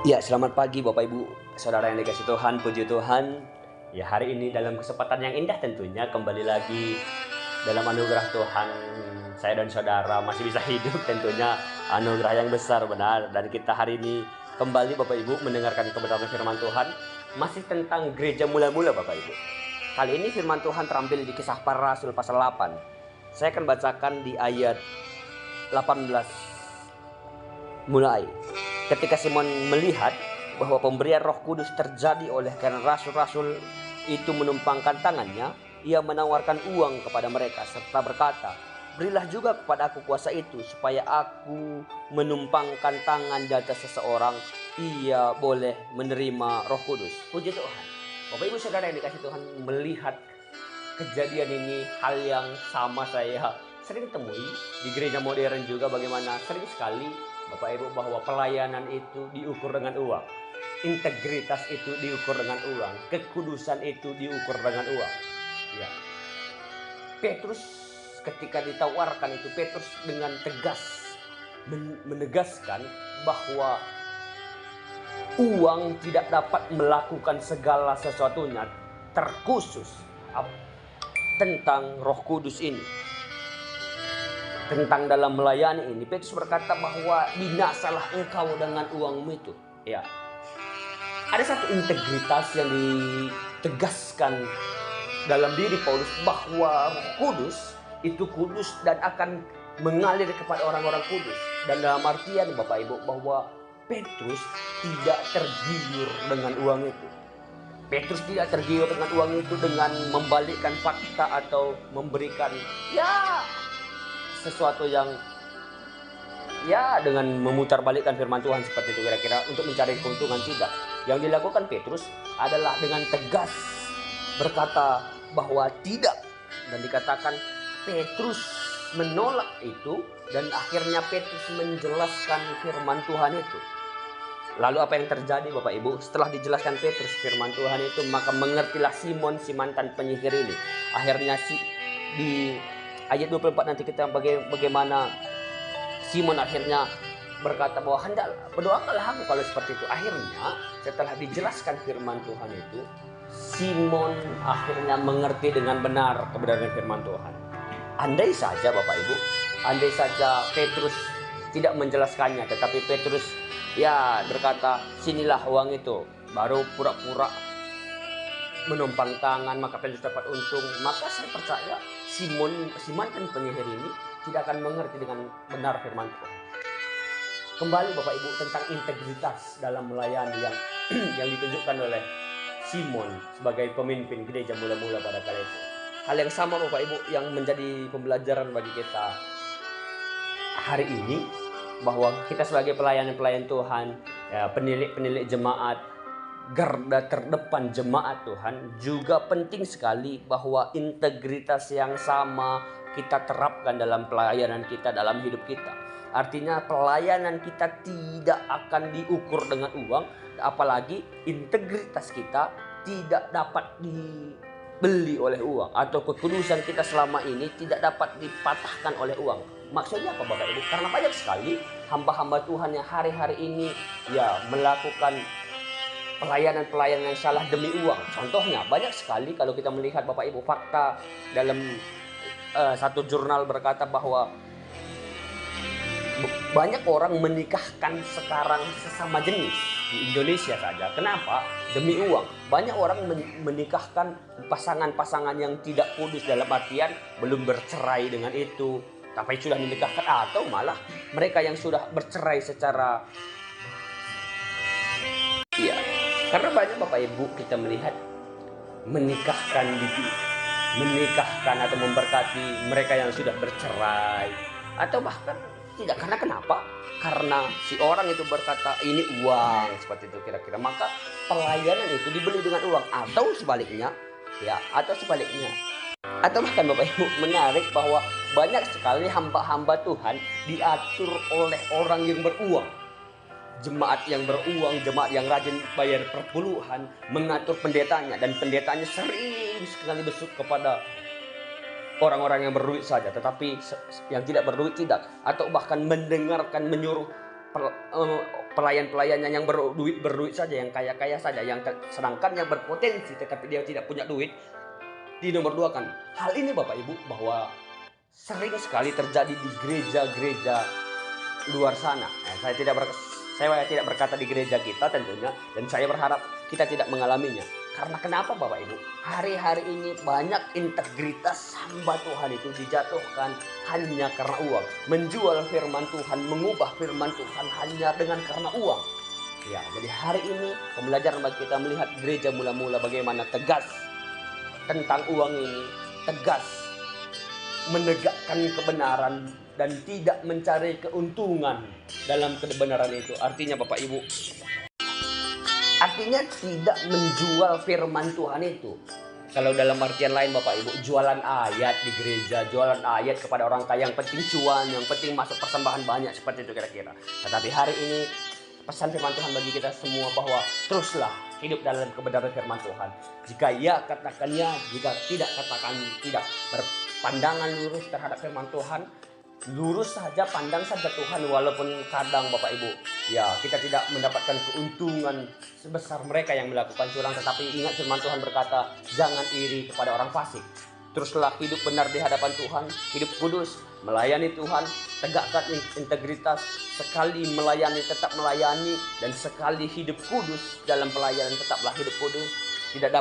Ya, selamat pagi Bapak Ibu, saudara yang dikasih Tuhan, puji Tuhan. Ya, hari ini dalam kesempatan yang indah tentunya kembali lagi dalam anugerah Tuhan, saya dan saudara masih bisa hidup, tentunya anugerah yang besar benar. Dan kita hari ini kembali Bapak Ibu mendengarkan kebenaran firman Tuhan, masih tentang gereja mula-mula Bapak Ibu. Kali ini firman Tuhan terambil di Kisah Para Rasul pasal 8. Saya akan bacakan di ayat 18 mulai. Ketika Simon melihat bahwa pemberian Roh Kudus terjadi oleh karena rasul-rasul itu menumpangkan tangannya, ia menawarkan uang kepada mereka serta berkata, "Berilah juga kepada aku kuasa itu supaya aku menumpangkan tangan di atas seseorang, ia boleh menerima Roh Kudus." Puji Tuhan. Bapak Ibu Saudara yang dikasih Tuhan, melihat kejadian ini, hal yang sama saya sering temui di gereja modern juga, bagaimana sering sekali Bapak Ibu bahwa pelayanan itu diukur dengan uang, integritas itu diukur dengan uang, kekudusan itu diukur dengan uang. Ya. Petrus ketika ditawarkan itu, Petrus dengan tegas menegaskan bahwa uang tidak dapat melakukan segala sesuatunya, terkhusus tentang Roh Kudus ini. Tentang dalam melayani ini, Petrus berkata bahwa binasalah engkau dengan uangmu itu. Ya, ada satu integritas yang ditegaskan dalam diri Paulus bahwa Roh Kudus itu kudus dan akan mengalir kepada orang-orang kudus. Dan dalam artian Bapak Ibu bahwa Petrus tidak tergiur dengan uang itu. Petrus tidak tergiur dengan uang itu dengan membalikkan fakta atau memberikan sesuatu yang dengan memutarbalikkan firman Tuhan seperti itu kira-kira untuk mencari keuntungan. Tidak. Yang dilakukan Petrus adalah dengan tegas berkata bahwa tidak, dan dikatakan Petrus menolak itu, dan akhirnya Petrus menjelaskan firman Tuhan itu. Lalu apa yang terjadi Bapak Ibu? Setelah dijelaskan Petrus firman Tuhan itu, maka mengertilah Simon si mantan penyihir ini. Akhirnya di ayat 24 nanti kita bagaimana Simon akhirnya berkata bahwa hendak berdoakanlah aku kalau seperti itu. Akhirnya setelah dijelaskan firman Tuhan itu, Simon akhirnya mengerti dengan benar kebenaran firman Tuhan. Andai saja Bapak Ibu, andai saja Petrus tidak menjelaskannya, tetapi Petrus berkata, "Sinilah uang itu," baru pura-pura menumpang tangan, maka Petrus dapat untung. Maka saya percaya si mantan penyihir ini tidak akan mengerti dengan benar firman Tuhan. Kembali Bapak Ibu tentang integritas dalam melayani yang ditunjukkan oleh Simon sebagai pemimpin gereja mula-mula pada kala itu. Hal yang sama Bapak Ibu yang menjadi pembelajaran bagi kita hari ini, bahwa kita sebagai pelayan-pelayan Tuhan, penilik-penilik jemaat, garda terdepan jemaat Tuhan, juga penting sekali bahwa integritas yang sama kita terapkan dalam pelayanan kita, dalam hidup kita. Artinya pelayanan kita tidak akan diukur dengan uang, apalagi integritas kita tidak dapat dibeli oleh uang, atau kekudusan kita selama ini tidak dapat dipatahkan oleh uang. Maksudnya apa Bapak Ibu? Karena banyak sekali hamba-hamba Tuhan yang hari-hari ini melakukan pelayanan-pelayanan yang salah demi uang. Contohnya banyak sekali kalau kita melihat Bapak Ibu fakta dalam satu jurnal berkata bahwa banyak orang menikahkan sekarang sesama jenis di Indonesia saja. Kenapa? Demi uang. Banyak orang menikahkan pasangan-pasangan yang tidak kudus, dalam artian belum bercerai dengan itu, tapi sudah menikahkan, atau malah mereka yang sudah bercerai secara karena banyak Bapak Ibu kita melihat menikahkan atau memberkati mereka yang sudah bercerai, atau bahkan tidak. Karena kenapa? Karena si orang itu berkata ini uang, seperti itu kira-kira. Maka pelayanan itu dibeli dengan uang, atau sebaliknya. Atau bahkan Bapak Ibu, menarik bahwa banyak sekali hamba-hamba Tuhan diatur oleh orang yang beruang. Jemaat yang beruang, jemaat yang rajin bayar perpuluhan, mengatur pendetanya, dan pendetanya sering sekali besuk kepada orang-orang yang berduit saja, tetapi yang tidak berduit tidak. Atau bahkan menyuruh pelayan-pelayannya yang berduit saja, yang kaya-kaya saja, sedangkan yang berpotensi tetapi dia tidak punya duit di nomor 2 kan. Hal ini Bapak Ibu bahwa sering sekali terjadi di gereja-gereja luar sana. Saya tidak berkata di gereja kita tentunya, dan saya berharap kita tidak mengalaminya. Karena kenapa Bapak Ibu? Hari-hari ini banyak integritas hamba Tuhan itu dijatuhkan hanya karena uang. Menjual firman Tuhan, mengubah firman Tuhan hanya dengan karena uang. Ya, jadi hari ini pembelajaran bagi kita melihat gereja mula-mula bagaimana tegas tentang uang ini, tegas menegakkan kebenaran dan tidak mencari keuntungan dalam kebenaran itu. Artinya Bapak Ibu, artinya tidak menjual firman Tuhan itu. Kalau dalam artian lain Bapak Ibu, jualan ayat di gereja, jualan ayat kepada orang kaya, yang penting cuan, yang penting masuk persembahan banyak, seperti itu kira-kira. Tetapi hari ini pesan firman Tuhan bagi kita semua bahwa teruslah hidup dalam kebenaran firman Tuhan. Jika ya katakan ya, jika tidak katakan tidak. Berpandangan lurus terhadap firman Tuhan, lurus saja, pandang saja Tuhan, walaupun kadang Bapak Ibu ya kita tidak mendapatkan keuntungan sebesar mereka yang melakukan curang, tetapi ingat firman Tuhan berkata, jangan iri kepada orang fasik. Teruslah hidup benar di hadapan Tuhan, hidup kudus, melayani Tuhan, tegakkan integritas, sekali melayani tetap melayani, dan sekali hidup kudus dalam pelayanan tetaplah hidup kudus. Tidak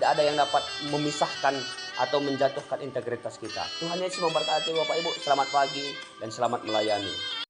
ada yang dapat memisahkan atau menjatuhkan integritas kita. Tuhan Yesus memberkati Bapak Ibu. Selamat pagi dan selamat melayani.